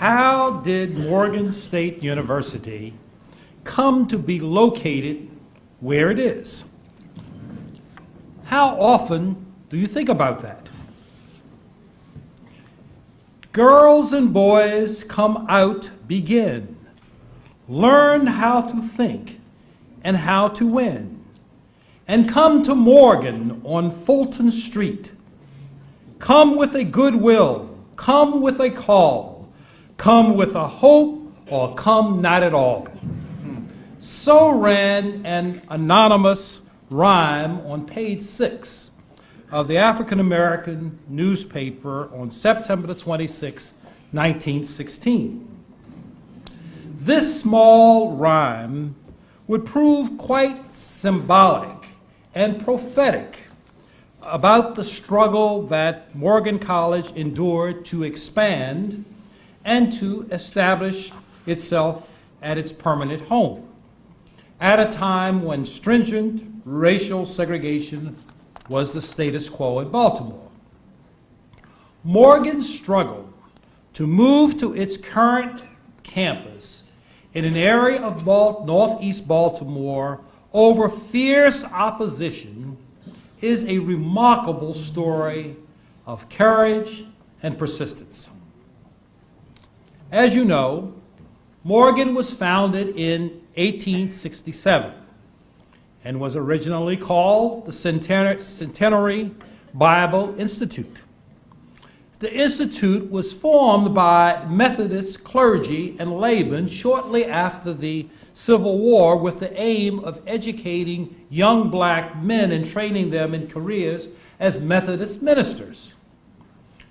How did Morgan State University come to be located where it is? How often do you think about that? Girls and boys come out, begin, learn how to think and how to win, and come to Morgan on Fulton Street. Come with a goodwill, come with a call, come with a hope, or come not at all. So ran an anonymous rhyme on page 6 of the African American newspaper on September the 26th, 1916. This small rhyme would prove quite symbolic and prophetic about the struggle that Morgan College endured to expand and to establish itself at its permanent home, at a time when stringent racial segregation was the status quo in Baltimore. Morgan struggled to move to its current campus in an area of northeast Baltimore over fierce opposition is a remarkable story of courage and persistence. As you know, Morgan was founded in 1867 and was originally called the Centenary Bible Institute. The Institute was formed by Methodist clergy and laymen shortly after the Civil War with the aim of educating young black men and training them in careers as Methodist ministers.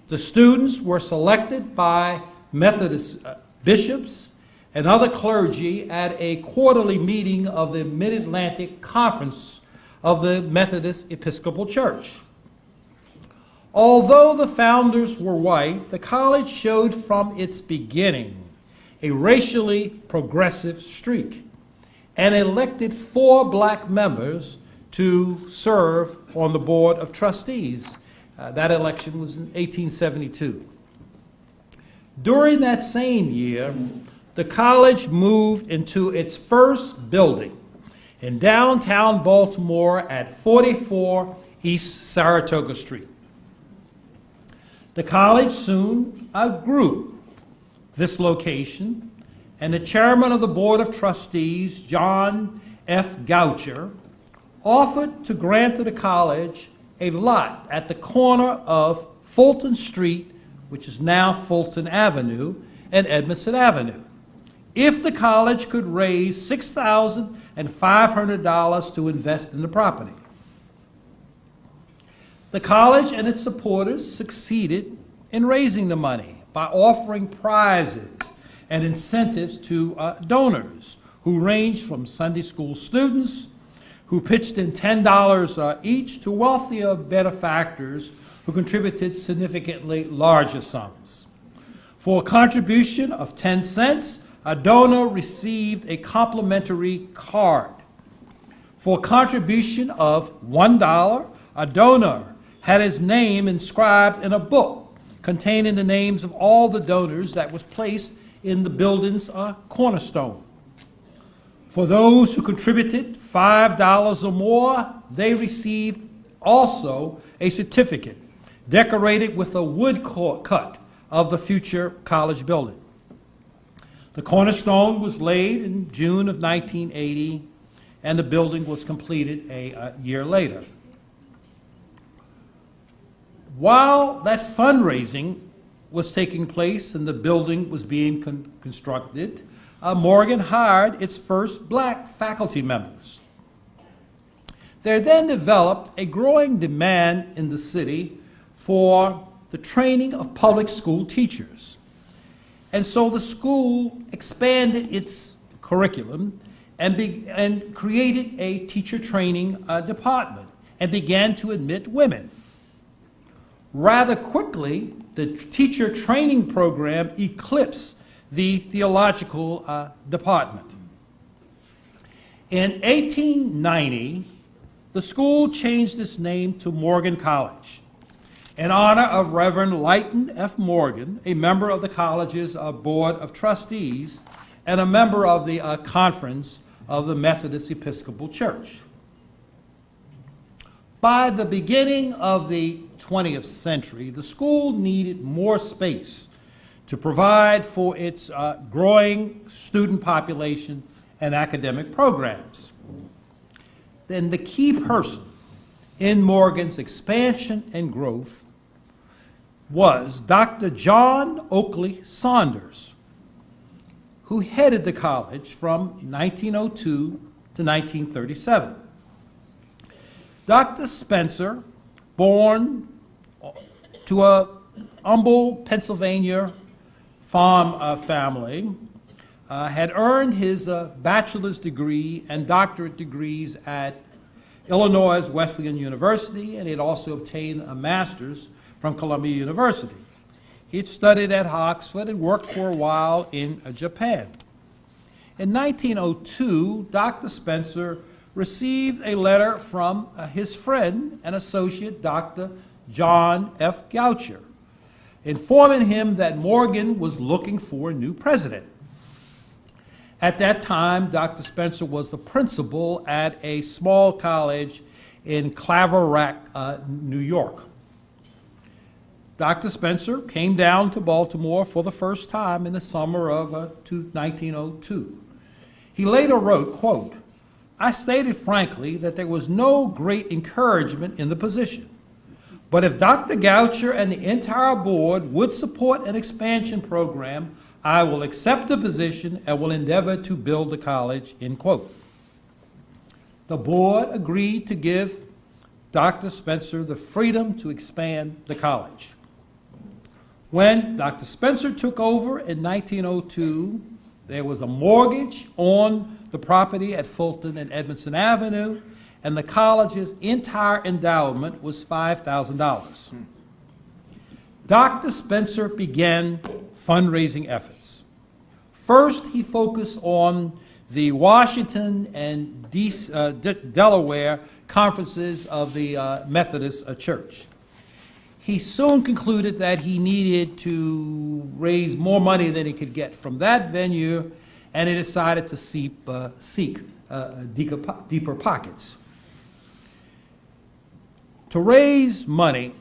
The students were selected by Methodist bishops and other clergy at a quarterly meeting of the Mid-Atlantic Conference of the Methodist Episcopal Church. Although the founders were white, the college showed from its beginning a racially progressive streak and elected 4 black members to serve on the Board of Trustees. That election was in 1872. During that same year, the college moved into its first building in downtown Baltimore at 44 East Saratoga Street. The college soon outgrew this location, and the chairman of the Board of Trustees, John F. Goucher, offered to grant to the college a lot at the corner of Fulton Street, which is now Fulton Avenue, and Edmondson Avenue, if the college could raise $6,500 to invest in the property. The college and its supporters succeeded in raising the money by offering prizes and incentives to donors who ranged from Sunday school students who pitched in $10 each to wealthier benefactors who contributed significantly larger sums. For a contribution of 10 cents, a donor received a complimentary card. For a contribution of $1, a donor had his name inscribed in a book containing the names of all the donors that was placed in the building's cornerstone. For those who contributed $5 or more, they received also a certificate decorated with a wood cut of the future college building. The cornerstone was laid in June of 1980, and the building was completed a year later. While that fundraising was taking place and the building was being constructed, Morgan hired its first black faculty members. There then developed a growing demand in the city for the training of public school teachers. And so the school expanded its curriculum and created a teacher training department and began to admit women. Rather quickly, the teacher training program eclipsed the theological department. In 1890, the school changed its name to Morgan College, in honor of Reverend Lighton F. Morgan, a member of the college's Board of Trustees and a member of the Conference of the Methodist Episcopal Church. By the beginning of the 20th century, the school needed more space to provide for its growing student population and academic programs. Then the key person in Morgan's expansion and growth was Dr. John Oakley Saunders, who headed the college from 1902 to 1937. Dr. Spencer, born to a humble Pennsylvania farm family, had earned his bachelor's degree and doctorate degrees at Illinois Wesleyan University, and he had also obtained a master's from Columbia University. He had studied at Oxford and worked for a while in Japan. In 1902, Dr. Spencer received a letter from his friend and associate, Dr. John F. Goucher, informing him that Morgan was looking for a new president. At that time, Dr. Spencer was the principal at a small college in Calvary, New York. Dr. Spencer came down to Baltimore for the first time in the summer of 1902. He later wrote, quote, "I stated frankly that there was no great encouragement in the position. But if Dr. Goucher and the entire board would support an expansion program, I will accept the position and will endeavor to build the college," end quote. The board agreed to give Dr. Spencer the freedom to expand the college. When Dr. Spencer took over in 1902, there was a mortgage on the property at Fulton and Edmondson Avenue, and the college's entire endowment was $5,000. Dr. Spencer began fundraising efforts. First, he focused on the Washington and Delaware conferences of the Methodist Church. He soon concluded that he needed to raise more money than he could get from that venue, and he decided to seek deeper pockets. To raise money,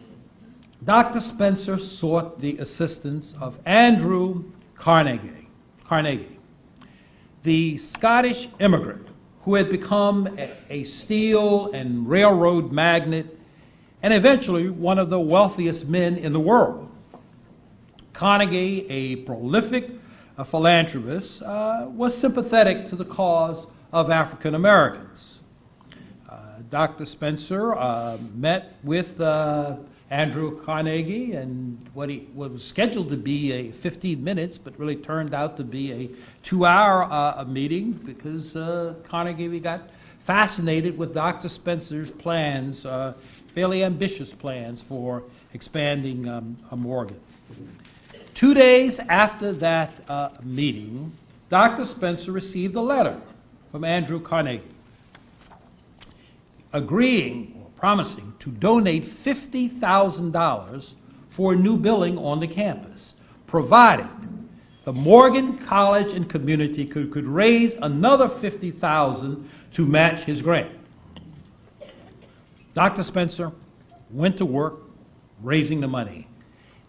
Dr. Spencer sought the assistance of Andrew Carnegie, the Scottish immigrant who had become a steel and railroad magnate and eventually one of the wealthiest men in the world. Carnegie, a prolific philanthropist, was sympathetic to the cause of African Americans. Dr. Spencer met with Andrew Carnegie, and what was scheduled to be 15 minutes, but really turned out to be a 2-hour meeting because Carnegie got fascinated with Dr. Spencer's plans, fairly ambitious plans for expanding Morgan. 2 days after that meeting, Dr. Spencer received a letter from Andrew Carnegie agreeing or promising to donate $50,000 for a new building on the campus, provided the Morgan College and community could raise another $50,000 to match his grant. Dr. Spencer went to work raising the money,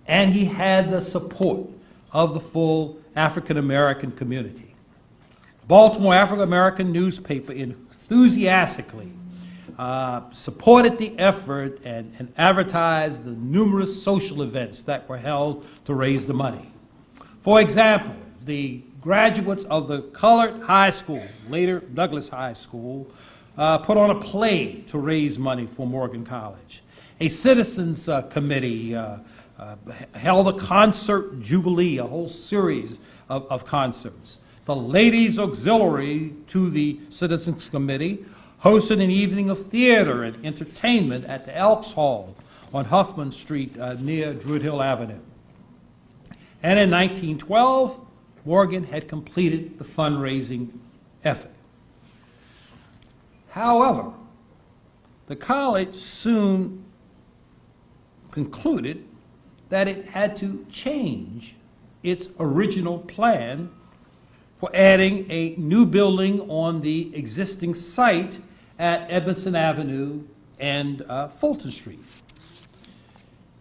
and he had the support of the full African American community. Baltimore African American newspaper enthusiastically supported the effort and advertised the numerous social events that were held to raise the money. For example, the graduates of the colored high school, later Douglas High School, put on a play to raise money for Morgan College. A citizens committee held a concert jubilee, a whole series of concerts. The Ladies Auxiliary to the Citizens Committee hosted an evening of theater and entertainment at the Elks Hall on Huffman Street near Druid Hill Avenue. And in 1912, Morgan had completed the fundraising effort. However, the college soon concluded that it had to change its original plan for adding a new building on the existing site at Edmondson Avenue and Fulton Street.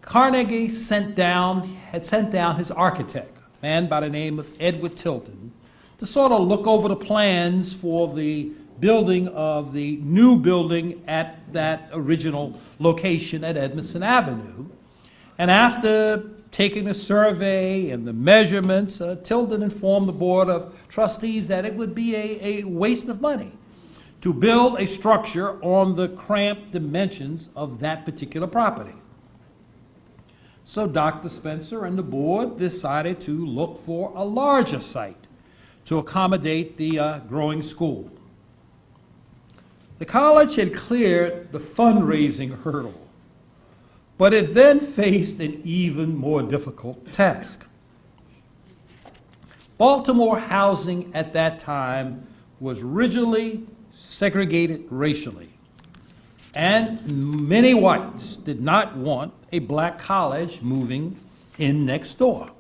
Carnegie had sent down his architect, a man by the name of Edward Tilton, to sort of look over the plans for the building of the new building at that original location at Edmondson Avenue. And after taking a survey and the measurements, Tilden informed the Board of Trustees that it would be a waste of money to build a structure on the cramped dimensions of that particular property. So Dr. Spencer and the board decided to look for a larger site to accommodate the growing school. The college had cleared the fundraising hurdle, but it then faced an even more difficult task. Baltimore housing at that time was rigidly segregated racially, and many whites did not want a black college moving in next door.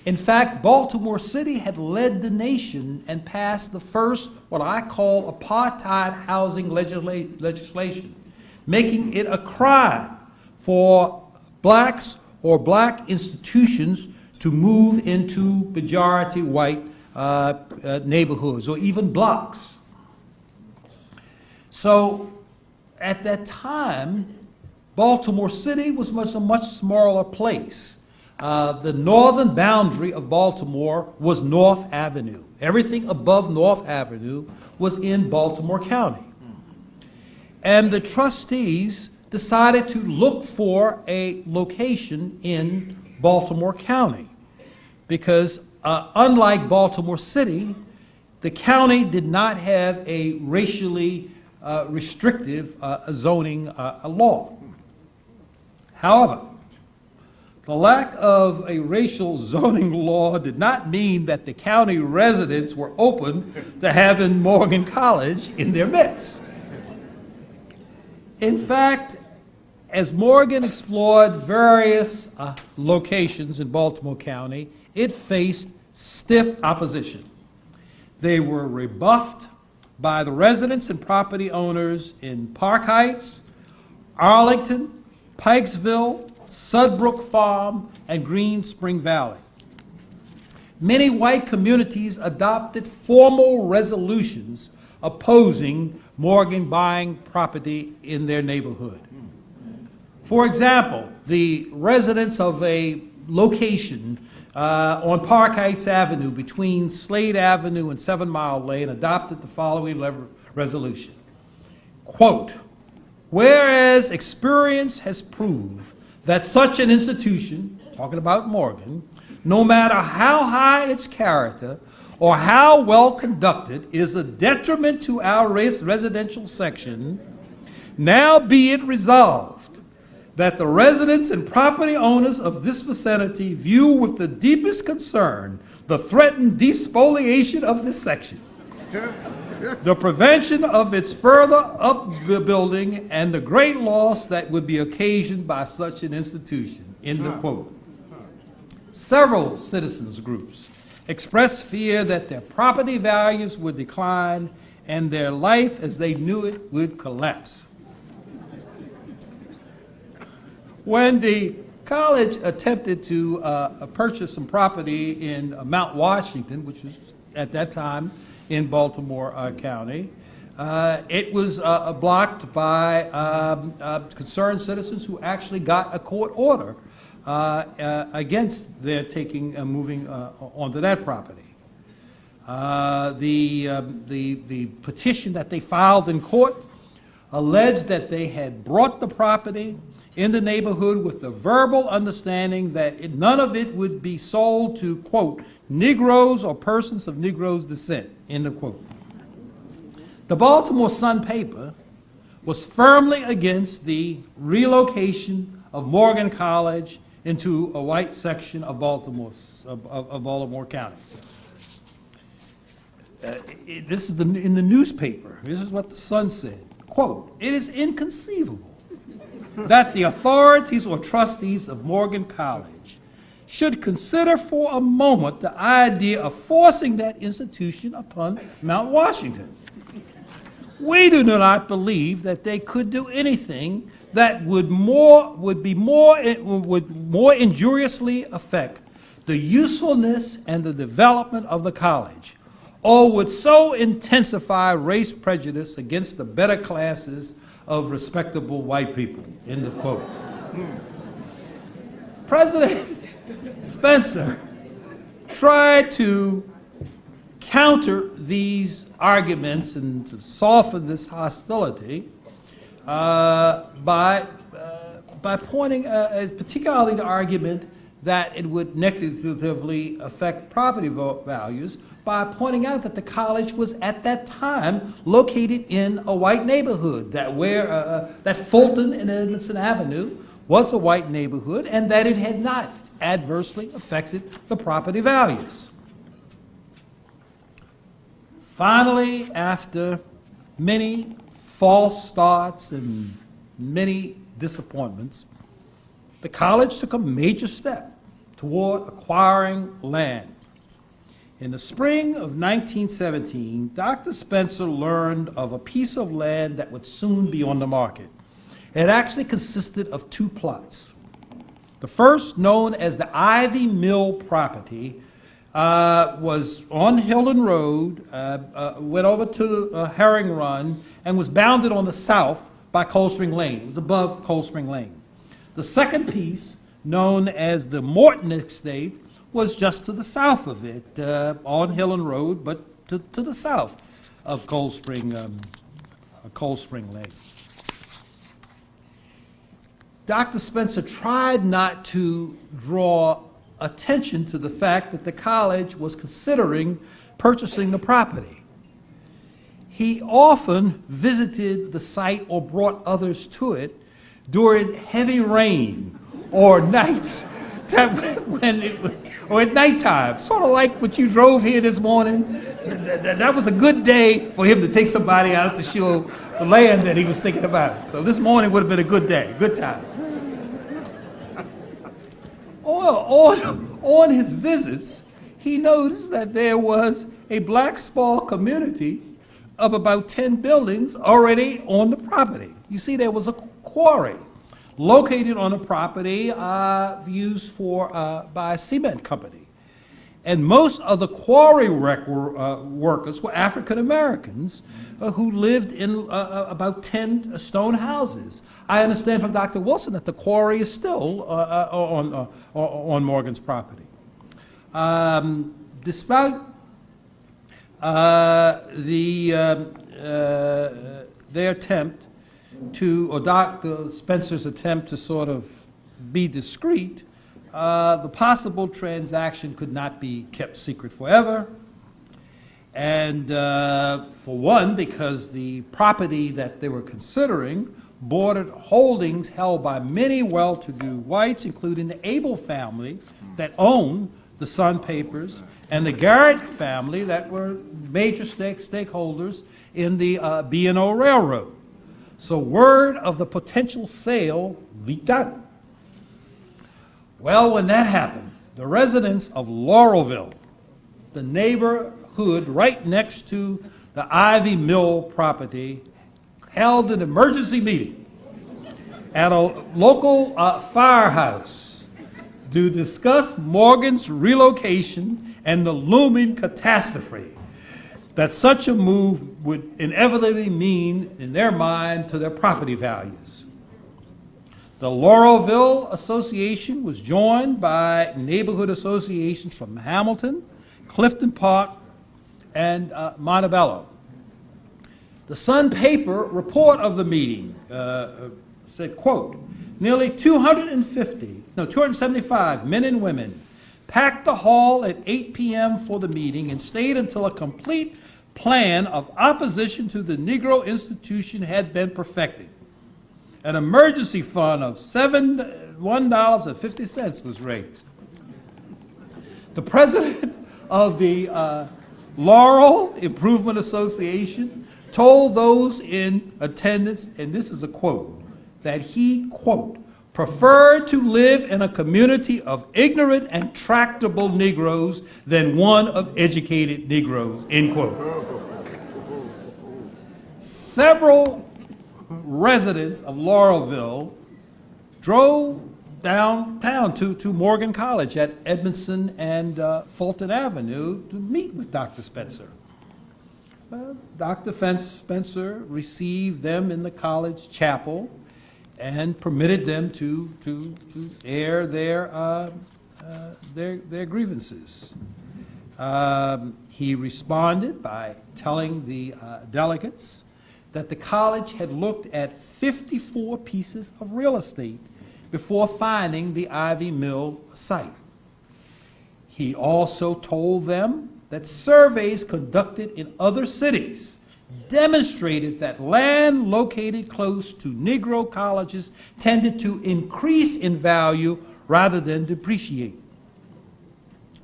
In fact, Baltimore City had led the nation and passed the first, what I call, apartheid housing legislation, making it a crime for blacks or black institutions to move into majority white neighborhoods or even blocks. So at that time, Baltimore City was a much smaller place. The northern boundary of Baltimore was North Avenue. Everything above North Avenue was in Baltimore County. And the trustees decided to look for a location in Baltimore County because unlike Baltimore City, the county did not have a racially restrictive zoning law. However, the lack of a racial zoning law did not mean that the county residents were open to having Morgan College in their midst. In fact, as Morgan explored various locations in Baltimore County, it faced stiff opposition. They were rebuffed by the residents and property owners in Park Heights, Arlington, Pikesville, Sudbrook Farm, and Green Spring Valley. Many white communities adopted formal resolutions opposing Morgan buying property in their neighborhood. For example, the residents of a location on Park Heights Avenue between Slade Avenue and 7 Mile Lane adopted the following resolution. Quote, whereas experience has proved that such an institution, talking about Morgan, no matter how high its character or how well conducted, is a detriment to our residential section, now be it resolved that the residents and property owners of this vicinity view with the deepest concern the threatened despoliation of this section, the prevention of its further upbuilding, and the great loss that would be occasioned by such an institution, end of quote. Several citizens groups expressed fear that their property values would decline and their life as they knew it would collapse. When the college attempted to purchase some property in Mount Washington, which was at that time in Baltimore County, it was blocked by concerned citizens who actually got a court order against their moving onto that property. The petition that they filed in court alleged that they had brought the property in the neighborhood with the verbal understanding that none of it would be sold to, quote, Negroes or persons of Negroes descent, end of quote. The Baltimore Sun paper was firmly against the relocation of Morgan College into a white section of Baltimore County. This is in the newspaper. This is what the Sun said. Quote, it is inconceivable that the authorities or trustees of Morgan College should consider for a moment the idea of forcing that institution upon Mount Washington. We do not believe that they could do anything that would more injuriously affect the usefulness and the development of the college, or would so intensify race prejudice against the better classes of respectable white people. End of quote. President Spencer tried to counter these arguments and to soften this hostility by pointing, particularly the argument that it would negatively affect property values, by pointing out that the college was at that time located in a white neighborhood, that Fulton and Edmondson Avenue was a white neighborhood, and that it had not adversely affected the property values. Finally, after many false starts and many disappointments, the college took a major step toward acquiring land. In the spring of 1917, Dr. Spencer learned of a piece of land that would soon be on the market. It actually consisted of two plots. The first, known as the Ivy Mill property, was on Hilton Road, went over to Herring Run, and was bounded on the south by Cold Spring Lane. It was above Cold Spring Lane. The second piece, known as the Morton Estate, was just to the south of it, on Hilton Road, but to the south of Cold Spring Lane. Dr. Spencer tried not to draw attention to the fact that the college was considering purchasing the property. He often visited the site or brought others to it during heavy rain or nights or at nighttime, sort of like what you drove here this morning. That was a good day for him to take somebody out to show the land that he was thinking about. So this morning would have been a good day, good time. On his visits, he noticed that there was a black small community of about 10 buildings already on the property. You see, there was a quarry located on the property used by a cement company. And most of the quarry workers were African Americans who lived in about 10 stone houses. I understand from Dr. Wilson that the quarry is still on Morgan's property. Despite their attempt or Dr. Spencer's attempt to sort of be discreet, the possible transaction could not be kept secret forever. And for one, because the property that they were considering bordered holdings held by many well-to-do whites, including the Abel family that owned the Sun papers, and the Garrett family that were major stakeholders in the B&O Railroad. So word of the potential sale leaked out. Well, when that happened, the residents of Laurelville, the neighborhood right next to the Ivy Mill property, held an emergency meeting at a local firehouse to discuss Morgan's relocation and the looming catastrophe that such a move would inevitably mean in their mind to their property values. The Laurelville Association was joined by neighborhood associations from Hamilton, Clifton Park, and Montebello. The Sun paper report of the meeting said, quote, nearly 275 men and women packed the hall at 8 p.m. for the meeting and stayed until a complete plan of opposition to the Negro institution had been perfected. An emergency fund of $1.50 was raised. The president of the Laurel Improvement Association told those in attendance, and this is a quote, that he, quote, preferred to live in a community of ignorant and tractable Negroes than one of educated Negroes, end quote. Several residents of Laurelville drove downtown to Morgan College at Edmondson and Fulton Avenue to meet with Dr. Spencer. Dr. Spencer received them in the college chapel and permitted them to air their grievances. He responded by telling the delegates that the college had looked at 54 pieces of real estate before finding the Ivy Mill site. He also told them that surveys conducted in other cities demonstrated that land located close to Negro colleges tended to increase in value rather than depreciate.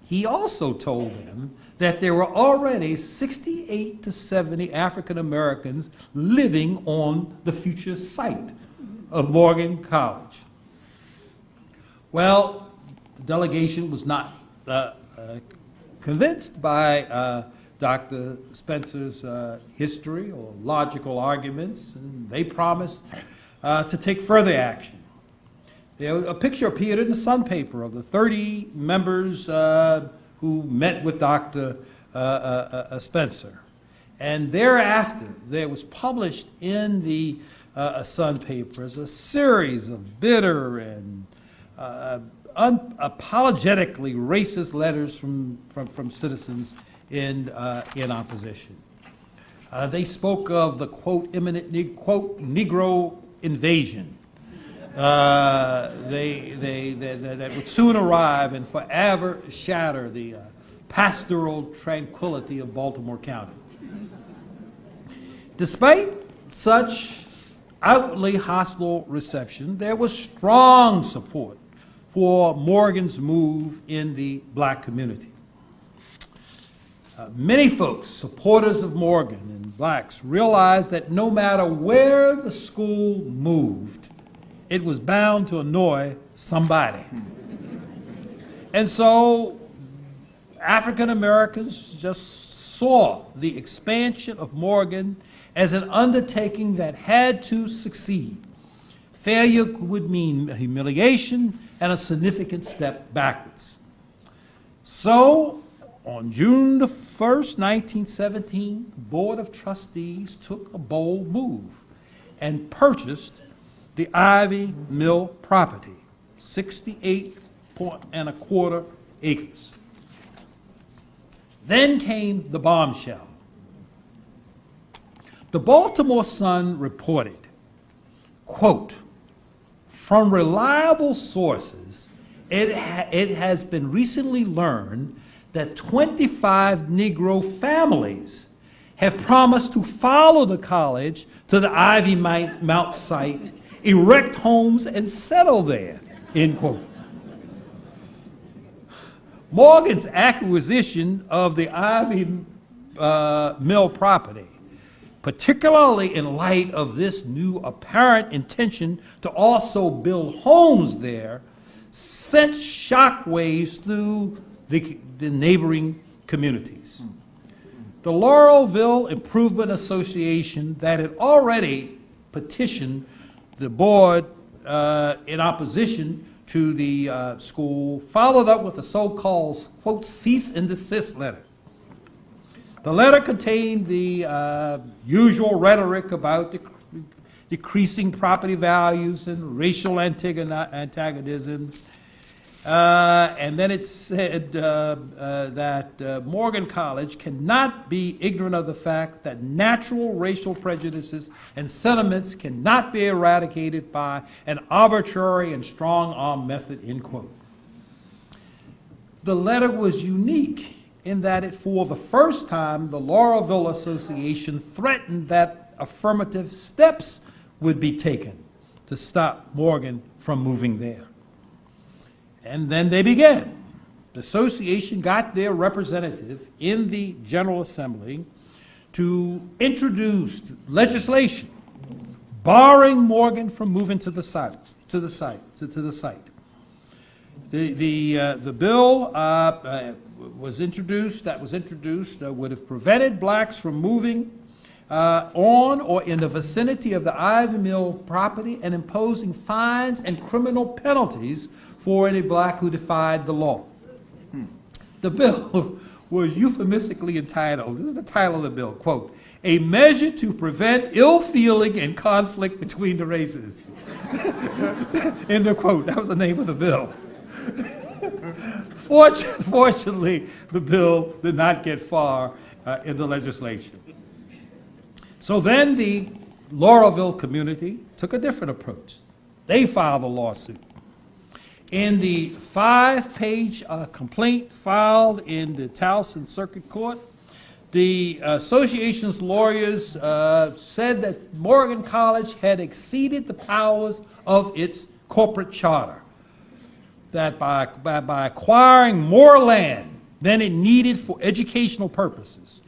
He also told them that there were already 68 to 70 African Americans living on the future site of Morgan College. Well, the delegation was not convinced by Dr. Spencer's history or logical arguments, and they promised to take further action. A picture appeared in the Sun paper of the 30 members who met with Dr. Spencer. And thereafter, there was published in the Sun papers a series of bitter and unapologetically racist letters from citizens in opposition. They spoke of the, quote, imminent, quote, Negro invasion that would soon arrive and forever shatter the pastoral tranquility of Baltimore County. Despite such outwardly hostile reception, there was strong support for Morgan's move in the black community. Many folks, supporters of Morgan and blacks, realized that no matter where the school moved, it was bound to annoy somebody. And so African Americans just saw the expansion of Morgan as an undertaking that had to succeed. Failure would mean humiliation and a significant step backwards. So, on June the 1st, 1917, the Board of Trustees took a bold move and purchased the Ivy Mill property, 68.25 acres. Then came the bombshell. The Baltimore Sun reported, quote, from reliable sources, it has been recently learned that 25 Negro families have promised to follow the college to the Ivy Mount site, erect homes, and settle there, end quote. Morgan's acquisition of the Ivy Mill property, particularly in light of this new apparent intention to also build homes there, sent shockwaves through the neighboring communities. The Laurelville Improvement Association, that had already petitioned the board in opposition to the school, followed up with a so-called, quote, cease and desist letter. The letter contained the usual rhetoric about decreasing property values and racial antagonism. And then it said that Morgan College cannot be ignorant of the fact that natural racial prejudices and sentiments cannot be eradicated by an arbitrary and strong-arm method, end quote. The letter was unique in that it, for the first time, the Laurelville Association threatened that affirmative steps would be taken to stop Morgan from moving there. And then they began. The association got their representative in the General Assembly to introduce legislation barring Morgan from moving to the site. The bill was introduced would have prevented blacks from moving on or in the vicinity of the Ivy Mill property and imposing fines and criminal penalties for any black who defied the law. The bill was euphemistically entitled, this is the title of the bill, quote, "A measure to prevent ill feeling and conflict between the races." End of quote. That was the name of the bill. Fortunately, the bill did not get far in the legislature. So then the Laurelville community took a different approach. They filed a lawsuit. In the 5-page complaint filed in the Towson Circuit Court, the association's lawyers said that Morgan College had exceeded the powers of its corporate charter, that by acquiring more land than it needed for educational purposes,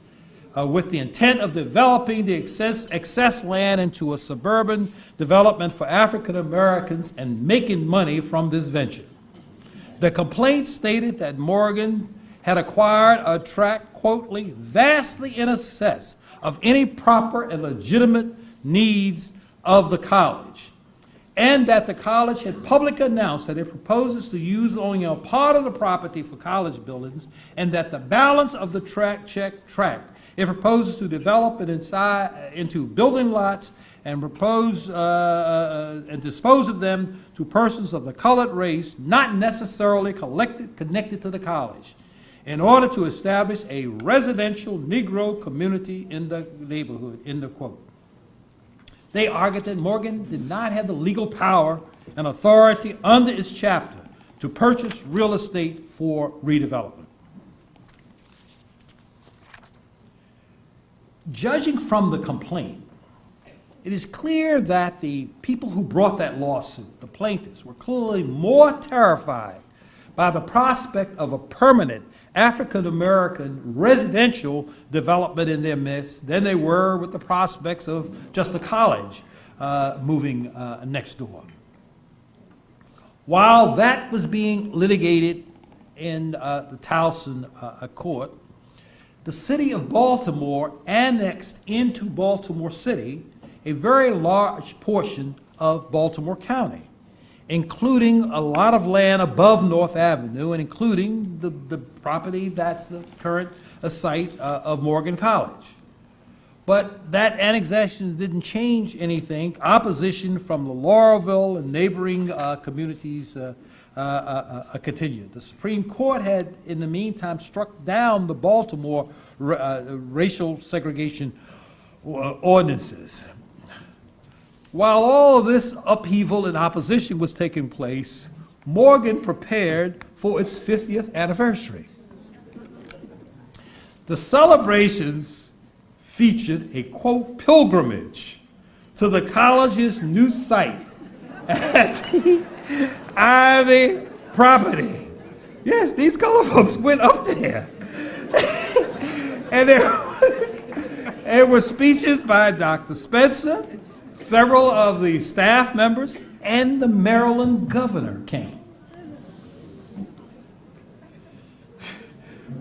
with the intent of developing the excess land into a suburban development for African Americans and making money from this venture. The complaint stated that Morgan had acquired a tract, quote, "vastly in excess of any proper and legitimate needs of the college," and that the college had publicly announced that it proposes to use only a part of the property for college buildings, and that the balance of the tract it proposes to develop it into building lots and dispose of them to persons of the colored race not necessarily connected to the college, in order to establish a residential Negro community in the neighborhood, end of quote. They argued that Morgan did not have the legal power and authority under its chapter to purchase real estate for redevelopment. Judging from the complaint, it is clear that the people who brought that lawsuit, the plaintiffs, were clearly more terrified by the prospect of a permanent African-American residential development in their midst than they were with the prospects of just the college moving next door. While that was being litigated in the Towson court, the city of Baltimore annexed into Baltimore City a very large portion of Baltimore County, including a lot of land above North Avenue and including the property that's the current site of Morgan College. But that annexation didn't change anything. Opposition from the Laurelville and neighboring communities continued. The Supreme Court had, in the meantime, struck down the Baltimore racial segregation ordinances. While all of this upheaval and opposition was taking place, Morgan prepared for its 50th anniversary. The celebrations featured a, quote, pilgrimage to the college's new site at the Ivy property. Yes, these color folks went up there. And there were speeches by Dr. Spencer, several of the staff members, and the Maryland governor came.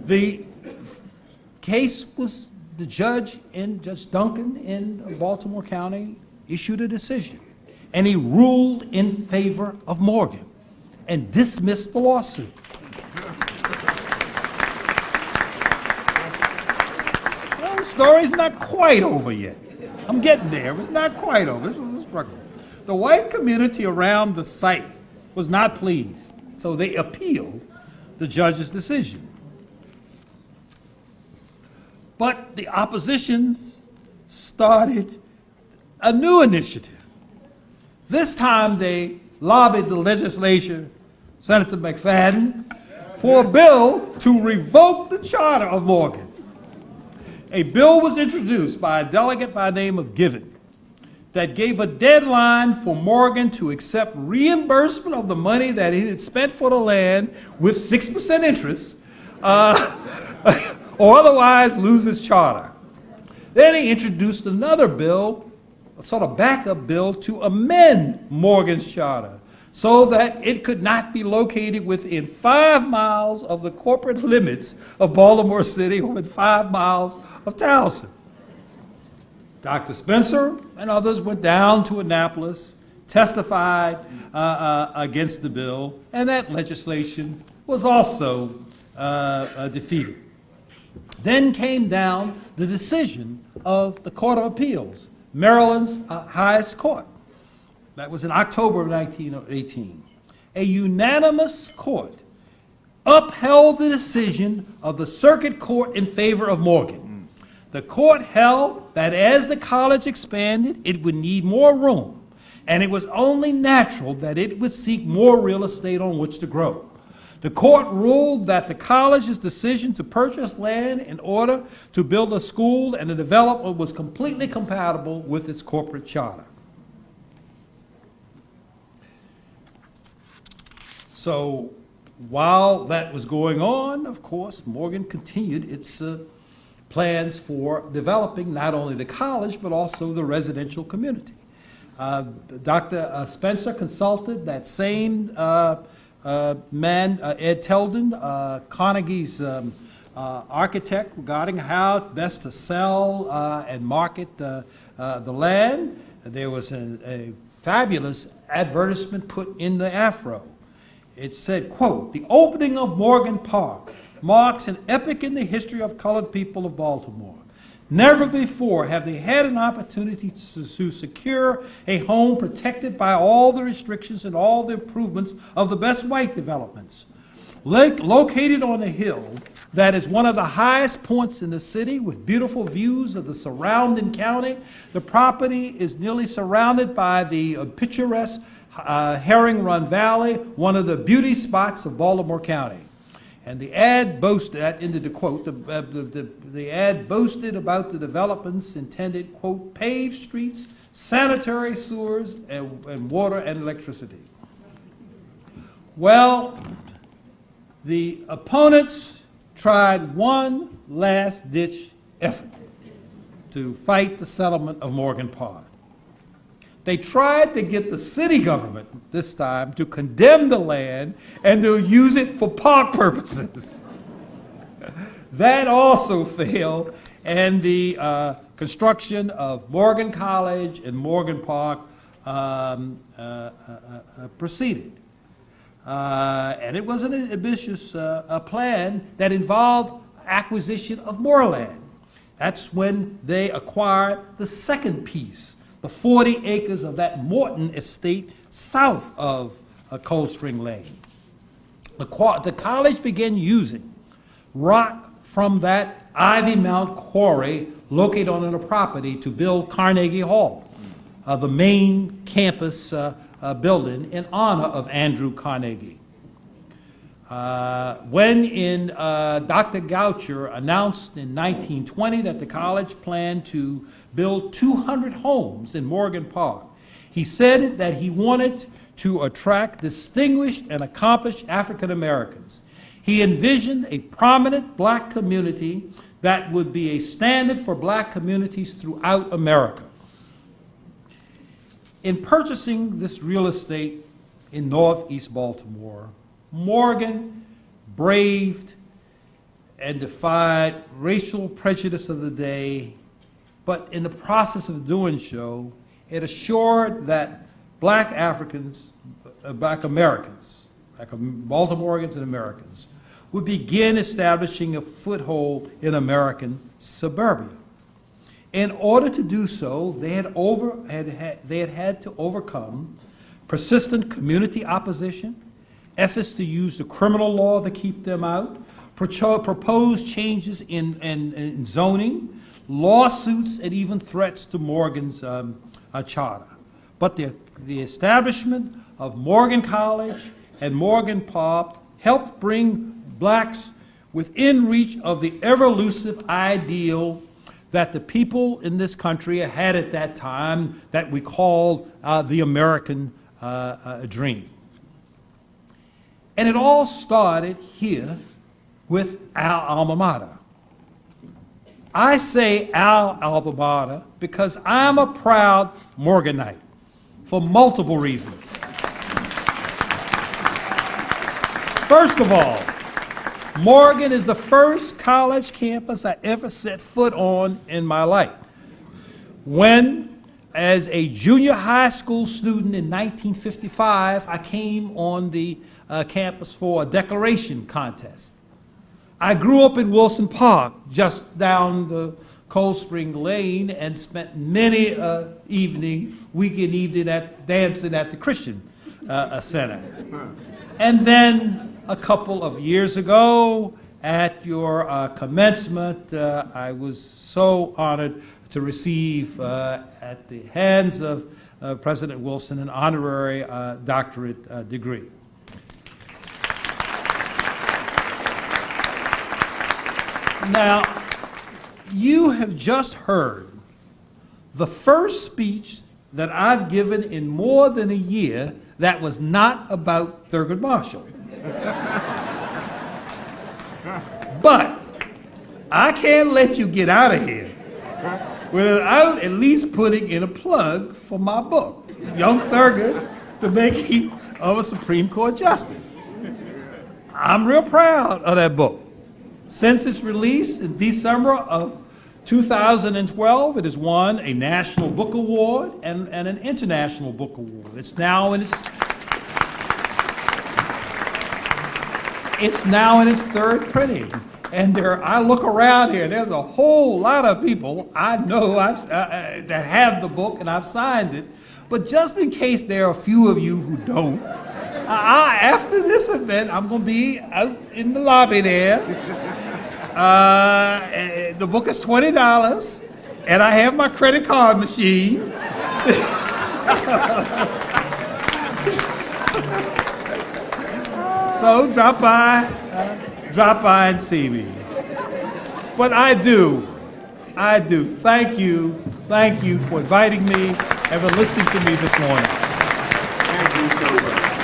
The case was, the judge Duncan in Baltimore County issued a decision, and he ruled in favor of Morgan and dismissed the lawsuit. Well, the story's not quite over yet. I'm getting there. It's not quite over. This was a struggle. The white community around the site was not pleased, so they appealed the judge's decision. But the oppositions started a new initiative. This time they lobbied the legislature, Senator McFadden, for a bill to revoke the charter of Morgan. A bill was introduced by a delegate by the name of Given that gave a deadline for Morgan to accept reimbursement of the money that he had spent for the land with 6% interest, or otherwise lose his charter. Then he introduced another bill sort of backup bill to amend Morgan's charter so that it could not be located within 5 miles of the corporate limits of Baltimore City or within 5 miles of Towson. Dr. Spencer and others went down to Annapolis, testified against the bill, and that legislation was also defeated. Then came down the decision of the Court of Appeals, Maryland's highest court. That was in October of 1918. A unanimous court upheld the decision of the circuit court in favor of Morgan. The court held that as the college expanded, it would need more room, and it was only natural that it would seek more real estate on which to grow. The court ruled that the college's decision to purchase land in order to build a school and a development was completely compatible with its corporate charter. So while that was going on, of course, Morgan continued its plans for developing not only the college but also the residential community. Dr. Spencer consulted that same man, Ed Teldon, Carnegie's architect, regarding how best to sell and market the land. There was a fabulous advertisement put in the Afro. It said, quote, "The opening of Morgan Park marks an epoch in the history of colored people of Baltimore. Never before have they had an opportunity to secure a home protected by all the restrictions and all the improvements of the best white developments. Located on a hill that is one of the highest points in the city with beautiful views of the surrounding county, the property is nearly surrounded by the picturesque Herring Run Valley, one of the beauty spots of Baltimore County." And the ad boasted, that ended the quote, the ad boasted about the developments intended, quote, "paved streets, sanitary sewers, and water and electricity." Well, the opponents tried one last-ditch effort to fight the settlement of Morgan Park. They tried to get the city government this time to condemn the land and to use it for park purposes. That also failed, and the construction of Morgan College and Morgan Park proceeded. And it was an ambitious plan that involved acquisition of more land. That's when they acquired the second piece, the 40 acres of that Morton estate south of Cold Spring Lane. The college began using rock from that Ivy Mount quarry located on the property to build Carnegie Hall, the main campus building in honor of Andrew Carnegie. When Dr. Goucher announced in 1920 that the college planned to build 200 homes in Morgan Park, he said that he wanted to attract distinguished and accomplished African Americans. He envisioned a prominent black community that would be a standard for black communities throughout America. In purchasing this real estate in northeast Baltimore, Morgan braved and defied racial prejudice of the day, but in the process of doing so, it assured that black Africans, black Americans, like Baltimoreans and Americans, would begin establishing a foothold in American suburbia. In order to do so, they had had to overcome persistent community opposition, efforts to use the criminal law to keep them out, proposed changes in zoning, lawsuits, and even threats to Morgan's charter. But the establishment of Morgan College and Morgan Park helped bring blacks within reach of the ever-elusive ideal that the people in this country had at that time that we called the American dream. And it all started here with our alma mater. I say our alma mater because I'm a proud Morganite for multiple reasons. First of all, Morgan is the first college campus I ever set foot on in my life. When, as a junior high school student in 1955, I came on the campus for a decoration contest. I grew up in Wilson Park, just down the Cold Spring Lane, and spent many weekend evening dancing at the Christian Center. And then a couple of years ago, at your commencement, I was so honored to receive at the hands of President Wilson an honorary doctorate degree. Now, you have just heard the first speech that I've given in more than a year that was not about Thurgood Marshall. But I can't let you get out of here without at least putting in a plug for my book, Young Thurgood, the Making of a Supreme Court Justice. I'm real proud of that book. Since its release in December of 2012, it has won a National Book Award and an International Book Award. It's now in its third printing. And I look around here, there's a whole lot of people I know that have the book, and I've signed it. But just in case there are a few of you who don't, after this event, I'm going to be out in the lobby there. The book is $20, and I have my credit card machine. So drop by and see me. But I do. Thank you for inviting me and for listening to me this morning. Thank you so much.